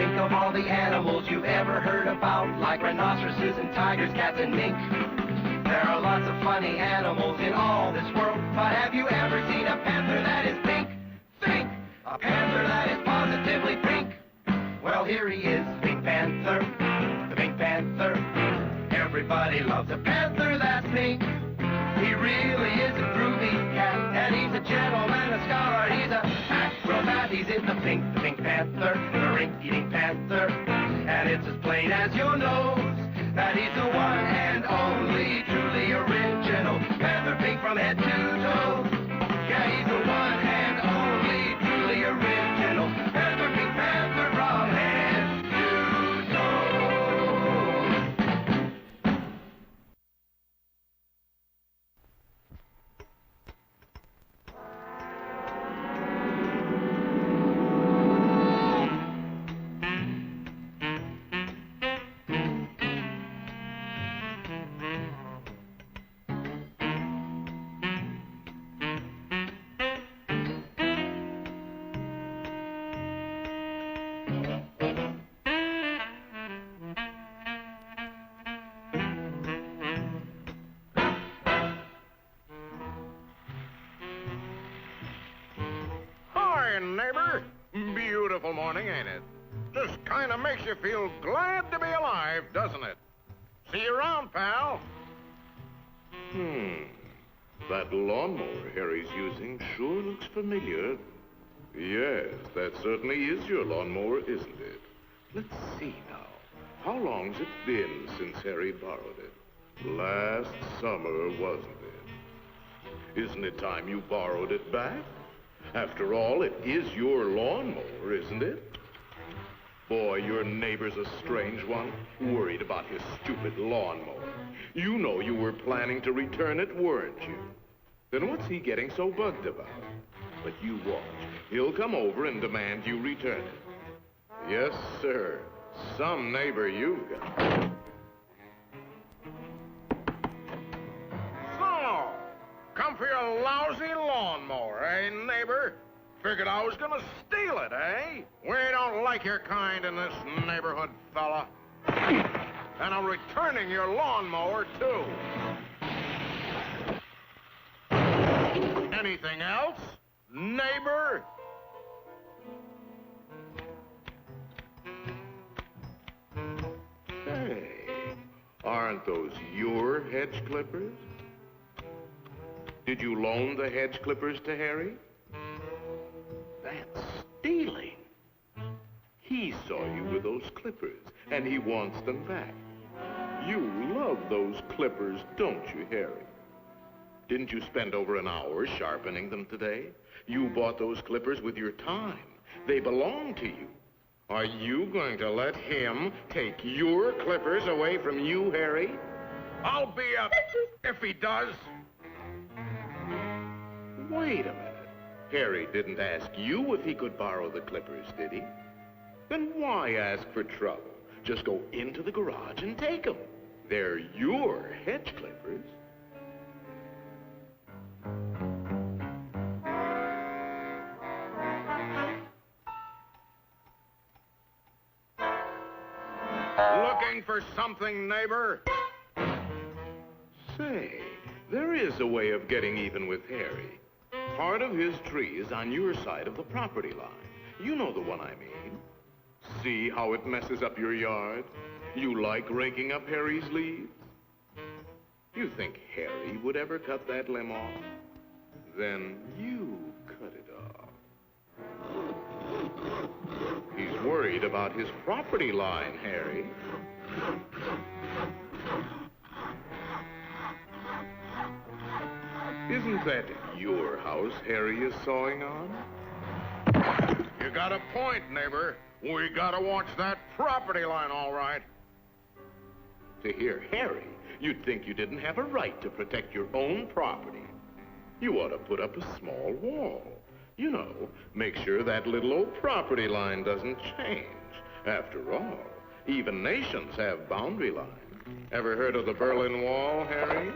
Think of all the animals you've ever heard about, like rhinoceroses and tigers, cats and mink. There are lots of funny animals in all this world, but have you ever seen a panther that is pink? Think! A panther that is positively pink. Well, here he is, Pink Panther, the Pink Panther. Everybody loves a panther that's pink. He really is a groovy cat, and he's a gentleman, a scholar, he's a acrobat. He's in the Pink Panther, the rink-eating panther. And it's as plain as your nose that he's the one and only truly original panther, pink from head to toe. Yeah, he's the one and only truly original panther, Pink Panther from head to toe. Neighbor. Beautiful morning, ain't it? Just kind of makes you feel glad to be alive, doesn't it? See you around, pal. That lawnmower Harry's using sure looks familiar. Yes, that certainly is your lawnmower, isn't it? Let's see now. How long's it been since Harry borrowed it? Last summer, wasn't it? Isn't it time you borrowed it back? After all, it is your lawnmower, isn't it? Boy, your neighbor's a strange one, worried about his stupid lawnmower. You know you were planning to return it, weren't you? Then what's he getting so bugged about? But you watch. He'll come over and demand you return it. Yes, sir. Some neighbor you've got. So, come for your lousy lawnmower, eh, neighbor? Figured I was gonna steal it, eh? We don't like your kind in this neighborhood, fella. And I'm returning your lawnmower, too. Anything else, neighbor? Hey, aren't those your hedge clippers? Did you loan the hedge clippers to Harry? That's stealing. He saw you with those clippers, and he wants them back. You love those clippers, don't you, Harry? Didn't you spend over an hour sharpening them today? You bought those clippers with your time. They belong to you. Are you going to let him take your clippers away from you, Harry? I'll be up if he does. Wait a minute. Harry didn't ask you if he could borrow the clippers, did he? Then why ask for trouble? Just go into the garage and take them. They're your hedge clippers. Looking for something, neighbor? Say, there is a way of getting even with Harry. Part of his tree is on your side of the property line. You know the one I mean. See how it messes up your yard? You like raking up Harry's leaves? You think Harry would ever cut that limb off? Then you cut it off. He's worried about his property line, Harry. Isn't that your house Harry is sawing on? You got a point, neighbor. We gotta watch that property line, all right. To hear Harry, you'd think you didn't have a right to protect your own property. You ought to put up a small wall. You know, make sure that little old property line doesn't change. After all, even nations have boundary lines. Ever heard of the Berlin Wall, Harry?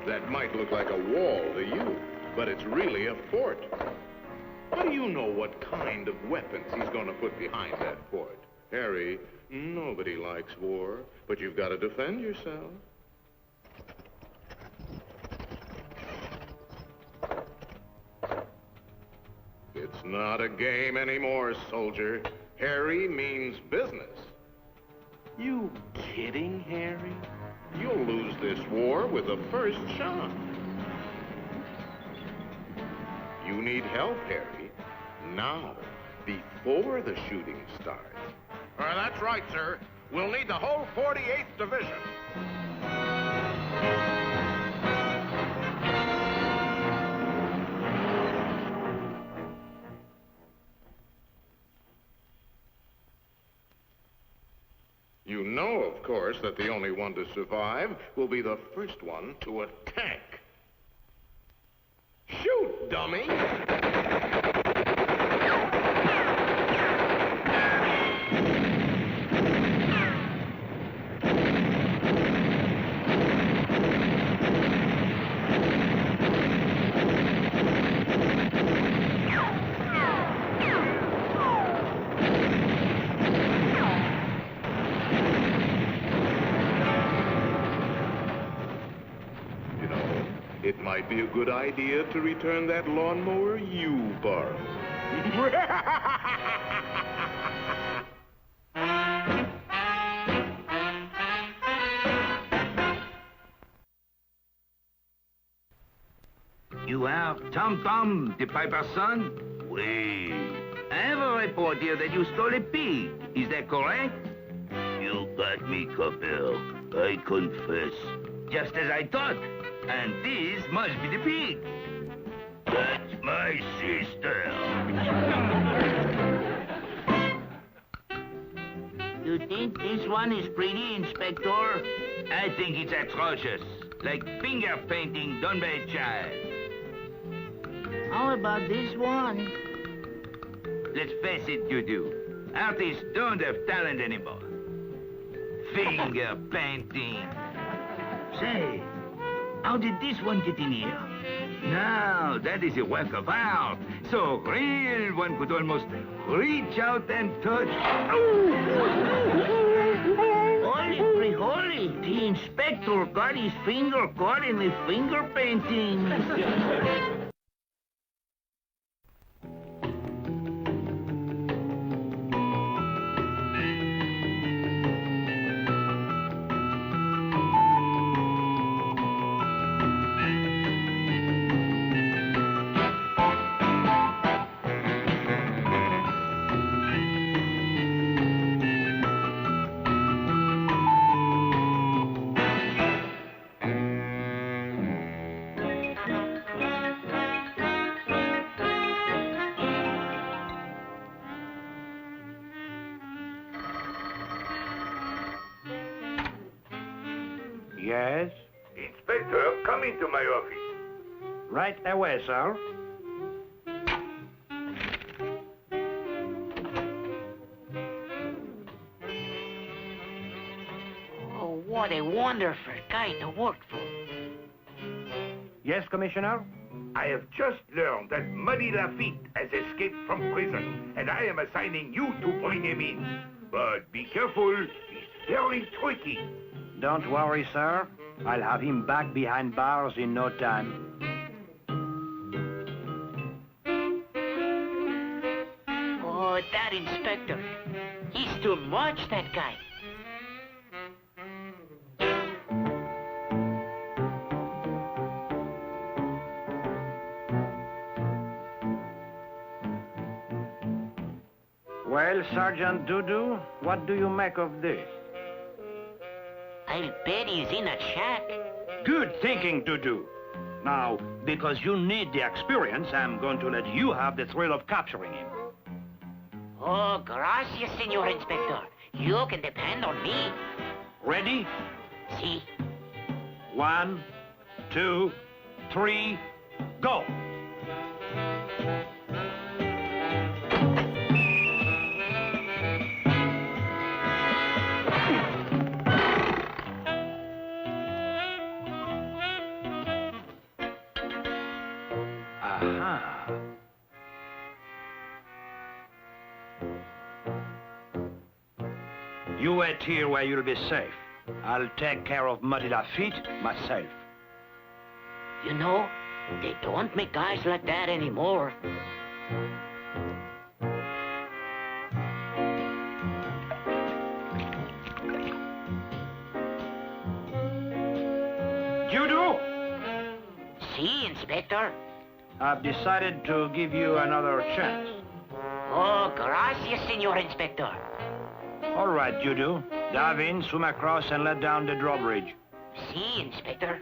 That might look like a wall to you, but it's really a fort. How do you know what kind of weapons he's going to put behind that port? Harry, nobody likes war, but you've got to defend yourself. It's not a game anymore, soldier. Harry means business. You kidding, Harry? You'll lose this war with the first shot. You need help, Harry. Now, before the shooting starts. That's right, sir. We'll need the whole 48th Division. You know, of course, that the only one to survive will be the first one to attack. Shoot, dummy! It might be a good idea to return that lawnmower you borrowed. You are Tom Tom, the piper's son? Wait. I have a report here that you stole a pig. Is that correct? You got me, Copper. I confess. Just as I thought. And this must be the pig. That's my sister. You think this one is pretty, Inspector? I think it's atrocious. Like finger painting done by a child. How about this one? Let's face it, you do. Artists don't have talent anymore. Finger painting. Say, how did this one get in here? Now, that is a work of art. So real, one could almost reach out and touch. Holy, holy. The inspector got his finger caught in the finger painting. Yes? Inspector, come into my office. Right away, sir. Oh, what a wonderful guy to work for. Yes, Commissioner? I have just learned that Muddy Lafitte has escaped from prison, and I am assigning you to bring him in. But be careful, he's very tricky. Don't worry, sir. I'll have him back behind bars in no time. Oh, that inspector. He's too much, that guy. Well, Sergeant Doodoo, what do you make of this? I'll bet he's in a shack. Good thinking, Doodoo. Now, because you need the experience, I'm going to let you have the thrill of capturing him. Oh, gracias, Senor Inspector. You can depend on me. Ready? See? 1, 2, 3, go! Aha. You wait here where you'll be safe. I'll take care of Muddy Lafitte myself. You know, they don't make guys like that anymore. Judo! See, Inspector? I've decided to give you another chance. Oh, gracias, Senor Inspector. All right, Judo. Dive in, swim across, and let down the drawbridge. See, Inspector?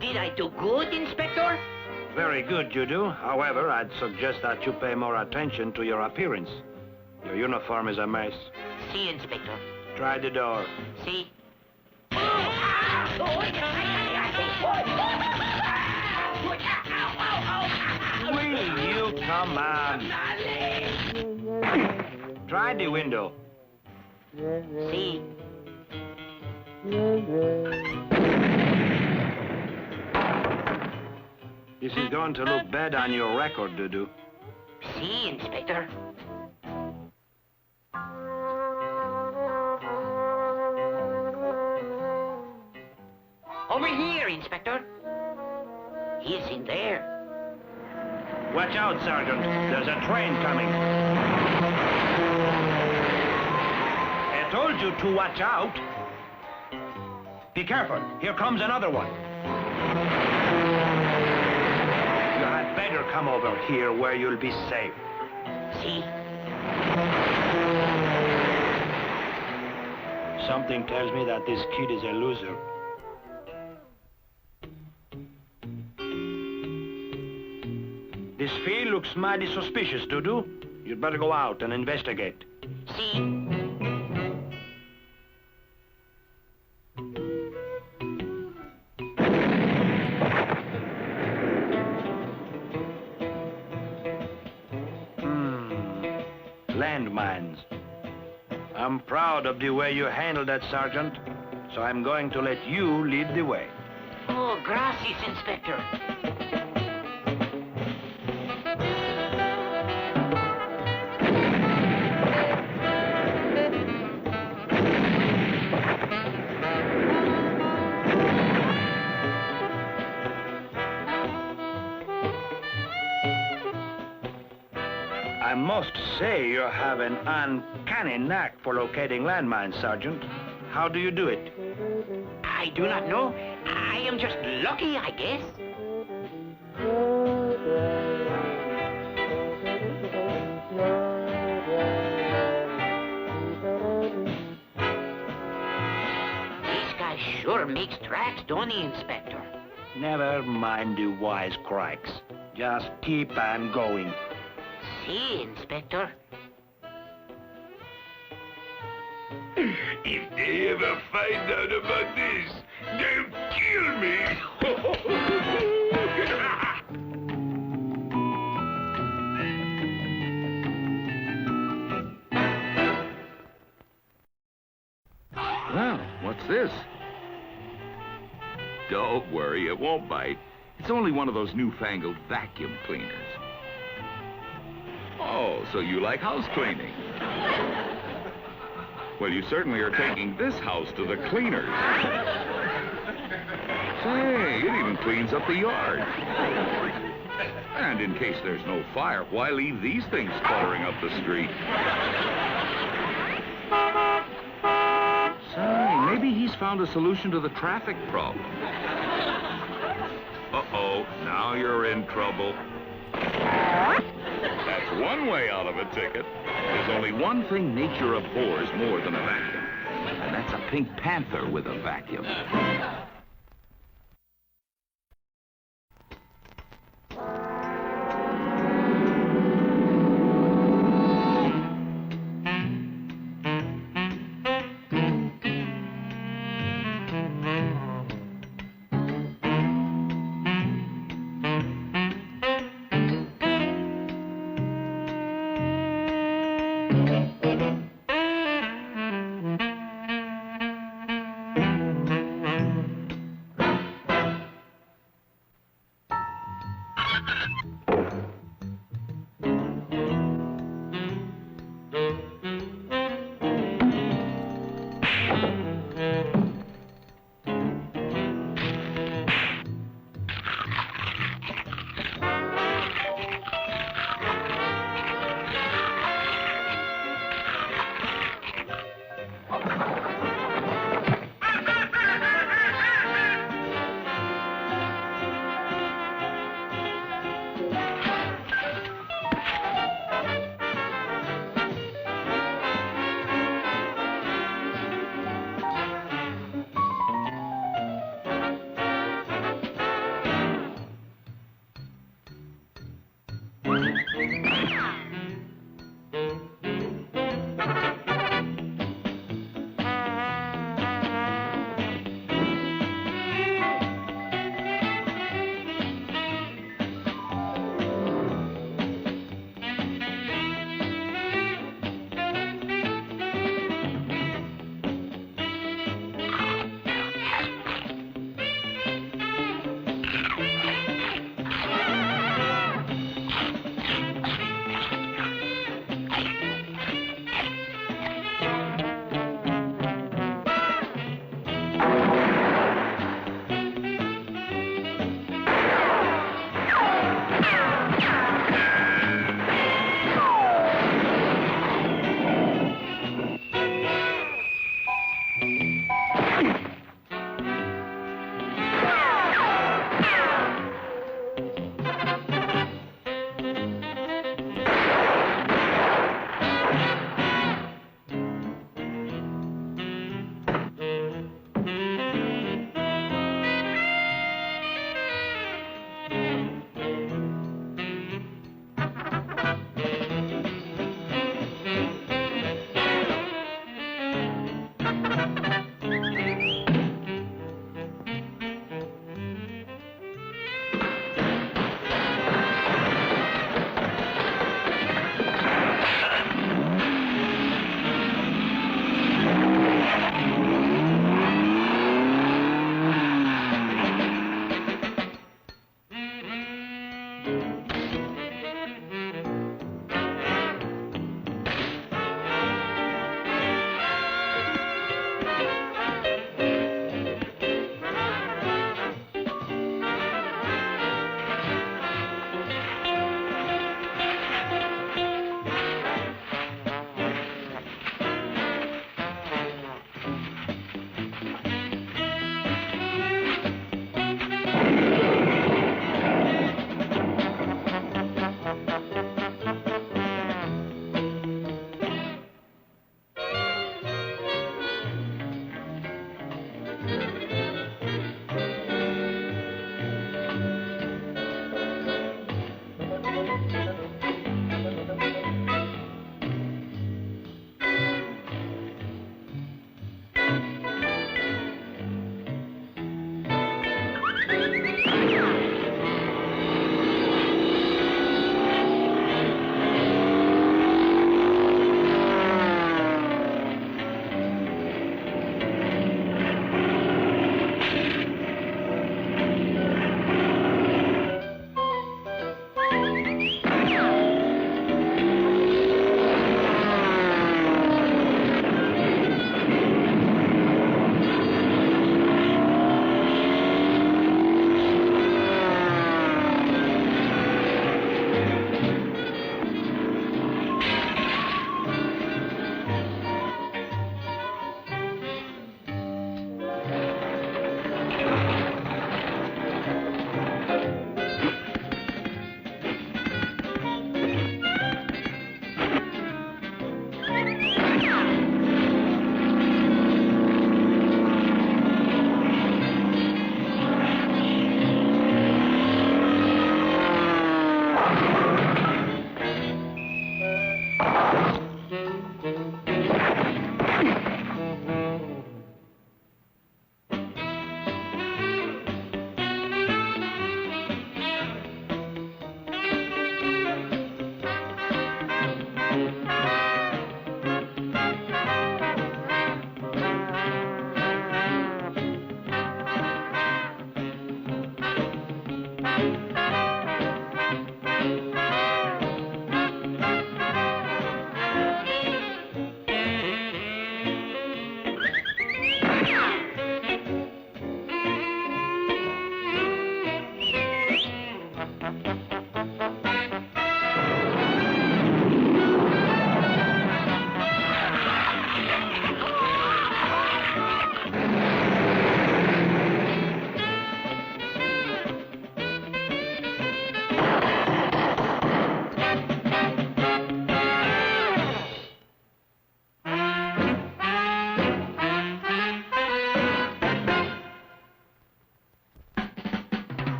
Did I do good, Inspector? Very good, Judo. However, I'd suggest that you pay more attention to your appearance. Your uniform is a mess. See, Inspector? Try the door. See? Will you come on? Try the window. See? This is going to look bad on your record, Dudu. See, Inspector? Over here, Inspector. He's in there. Watch out, Sergeant. There's a train coming. I told you to watch out. Be careful. Here comes another one. You had better come over here where you'll be safe. See? Something tells me that this kid is a loser. This field looks mighty suspicious, Dudu. You'd better go out and investigate. See? Landmines. I'm proud of the way you handled that, Sergeant. So I'm going to let you lead the way. Oh, gracias, Inspector. I must say you have an uncanny knack for locating landmines, Sergeant. How do you do it? I do not know. I am just lucky, I guess. This guy sure makes tracks, don't he, Inspector? Never mind the wisecracks. Just keep on going. See, Inspector? If they ever find out about this, they'll kill me. Well, what's this? Don't worry, it won't bite. It's only one of those newfangled vacuum cleaners. Oh, so you like house cleaning? Well, you certainly are taking this house to the cleaners. Say, it even cleans up the yard. And in case there's no fire, why leave these things cluttering up the street? Say, maybe he's found a solution to the traffic problem. Uh-oh, now you're in trouble. That's one way out of a ticket. There's only one thing nature abhors more than a vacuum, and that's a pink panther with a vacuum.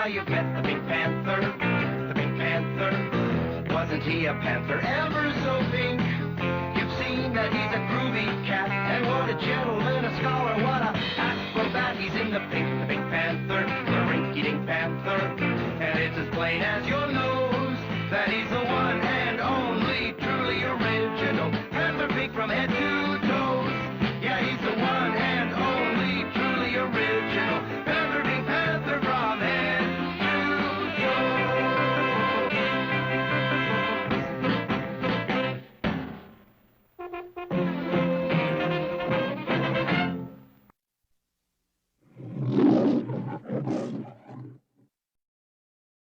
you've met the Pink Panther. The Pink Panther. Wasn't he a panther ever so pink? You've seen that he's a groovy cat. And what a gentleman, a scholar, what a acrobat. He's in the Pink Panther. The rinky-dink panther. And it's as plain as your